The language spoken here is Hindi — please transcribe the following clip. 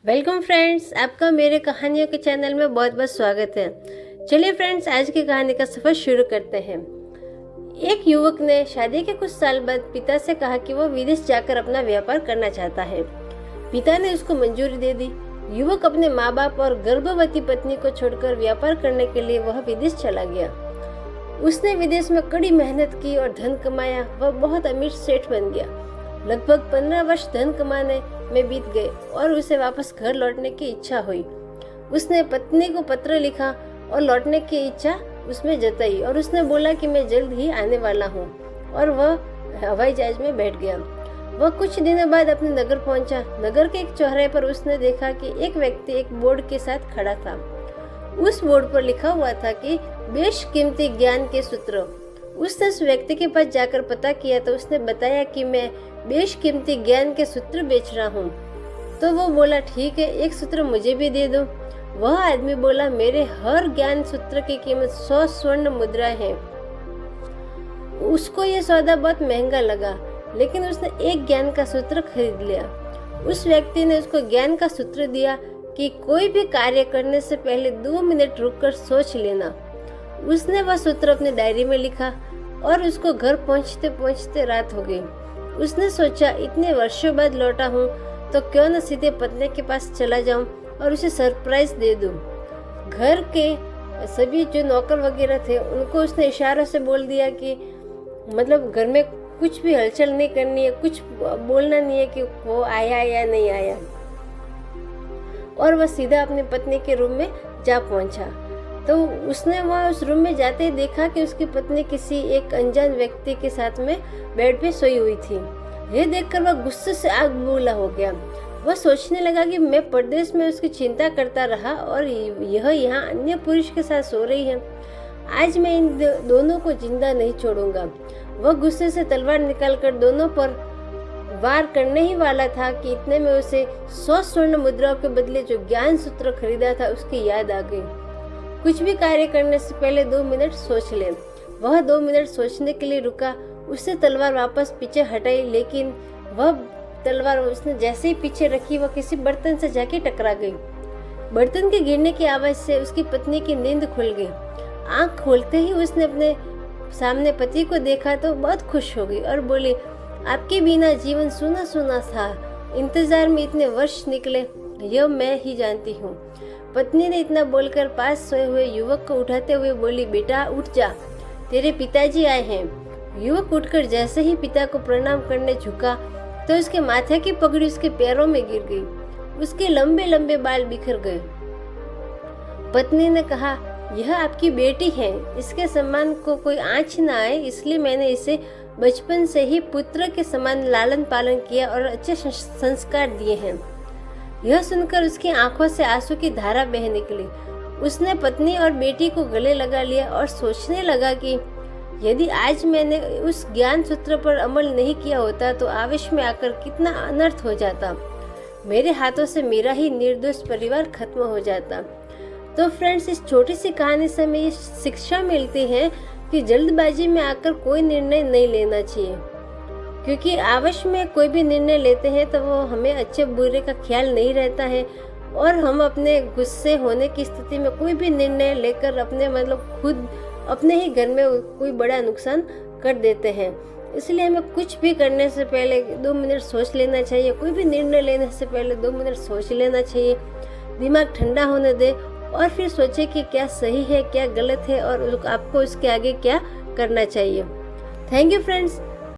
वेलकम फ्रेंड्स, आपका मेरे कहानियों के चैनल में बहुत बहुत स्वागत है। चलिए फ्रेंड्स, आज की कहानी का सफर शुरू करते हैं। एक युवक ने शादी के कुछ साल बाद पिता से कहा कि वो विदेश जाकर अपना व्यापार करना चाहता है। पिता ने उसको मंजूरी दे दी। युवक अपने माँ बाप और गर्भवती पत्नी को छोड़कर व्यापार करने के लिए वह विदेश चला गया। उसने विदेश में कड़ी मेहनत की और धन कमाया। वह बहुत अमीर सेठ बन गया। लगभग 15 वर्ष धन कमाने में बीत गए और उसे वापस घर लौटने की इच्छा हुई। उसने पत्नी को पत्र लिखा और लौटने की इच्छा उसमें जताई और उसने बोला कि मैं जल्द ही आने वाला हूँ, और वह हवाई जहाज में बैठ गया। वह कुछ दिनों बाद अपने नगर पहुंचा। नगर के एक चौराहे पर उसने देखा कि एक व्यक्ति एक बोर्ड के साथ खड़ा था। उस बोर्ड पर लिखा हुआ था कि बेशकीमती ज्ञान के सूत्र। उसने उस व्यक्ति के पास जाकर पता किया तो उसने बताया कि मैं बेशकीमती ज्ञान के सूत्र बेच रहा हूँ। तो वो बोला, ठीक है, एक सूत्र मुझे भी दे दो। वह आदमी बोला, मेरे हर ज्ञान सूत्र की कीमत 100 स्वर्ण मुद्रा है। उसको ये सौदा बहुत महंगा लगा, लेकिन उसने एक ज्ञान का सूत्र खरीद लिया। उस व्यक्ति ने उसको ज्ञान का सूत्र दिया कि कोई भी कार्य करने से पहले 2 मिनट रुककर सोच लेना। उसने वह सूत्र अपनी डायरी में लिखा और उसको घर पहुंचते पहुंचते रात हो गई। उसने सोचा, इतने वर्षों बाद लौटा हूँ तो क्यों न सीधे पत्नी के पास चला जाऊं और उसे सरप्राइज दे दूं। घर के सभी जो नौकर वगैरह थे उनको उसने इशारों से बोल दिया कि मतलब घर में कुछ भी हलचल नहीं करनी है, कुछ बोलना नहीं है कि वो आया या नहीं आया। और वह सीधा अपनी पत्नी के रूम में जा पहुंचा। तो उसने वह उस रूम में जाते ही देखा कि उसकी पत्नी किसी एक अनजान व्यक्ति के साथ में बेड पे सोई हुई थी। यह देखकर वह गुस्से से आग बबूला हो गया। वह सोचने लगा कि मैं परदेश में उसकी चिंता करता रहा और यह यहाँ अन्य पुरुष के साथ सो रही है। आज मैं इन दोनों को जिंदा नहीं छोड़ूंगा। वह गुस्से से तलवार निकालकर दोनों पर वार करने ही वाला था कि इतने में उसे 100 स्वर्ण मुद्राओं के बदले जो ज्ञान सूत्र खरीदा था उसकी याद आ गई। कुछ भी कार्य करने से पहले 2 मिनट सोच ले। वह 2 मिनट सोचने के लिए रुका। उसने तलवार वापस पीछे हटाई, लेकिन वह तलवार उसने जैसे ही पीछे रखी वह किसी बर्तन से जाके टकरा गई। बर्तन के गिरने की आवाज से उसकी पत्नी की नींद खुल गई। आंख खोलते ही उसने अपने सामने पति को देखा तो बहुत खुश हो गई और बोली, आपके बिना जीवन सूना सूना था। इंतजार में इतने वर्ष निकले, यह मैं ही जानती हूँ। पत्नी ने इतना बोलकर पास सोए हुए युवक को उठाते हुए बोली, बेटा उठ जा, तेरे पिताजी आए हैं। युवक उठकर जैसे ही पिता को प्रणाम करने झुका तो उसके माथे की पगड़ी उसके पैरों में गिर गई। उसके लंबे लंबे बाल बिखर गए। पत्नी ने कहा, यह आपकी बेटी है, इसके सम्मान को कोई आँच न आए, इसलिए मैंने इसे बचपन से ही पुत्र के समान लालन पालन किया और अच्छे संस्कार दिए हैं। यह सुनकर उसकी आंखों से आंसू की धारा बह निकली। उसने पत्नी और बेटी को गले लगा लिया और सोचने लगा कि यदि आज मैंने उस ज्ञान सूत्र पर अमल नहीं किया होता तो आवेश में आकर कितना अनर्थ हो जाता। मेरे हाथों से मेरा ही निर्दोष परिवार खत्म हो जाता। तो फ्रेंड्स, इस छोटी सी कहानी से हमें ये शिक्षा मिलती है कि जल्दबाजी में आकर कोई निर्णय नहीं लेना चाहिए, क्योंकि आवेश में कोई भी निर्णय लेते हैं तो वो हमें अच्छे बुरे का ख्याल नहीं रहता है और हम अपने गुस्से होने की स्थिति में कोई भी निर्णय लेकर अपने खुद अपने ही घर में कोई बड़ा नुकसान कर देते हैं। इसलिए हमें कुछ भी करने से पहले 2 मिनट सोच लेना चाहिए। कोई भी निर्णय लेने से पहले 2 मिनट सोच लेना चाहिए। दिमाग ठंडा होने दे और फिर सोचे कि क्या सही है, क्या गलत है और आपको उसके आगे क्या करना चाहिए। Thank you friends.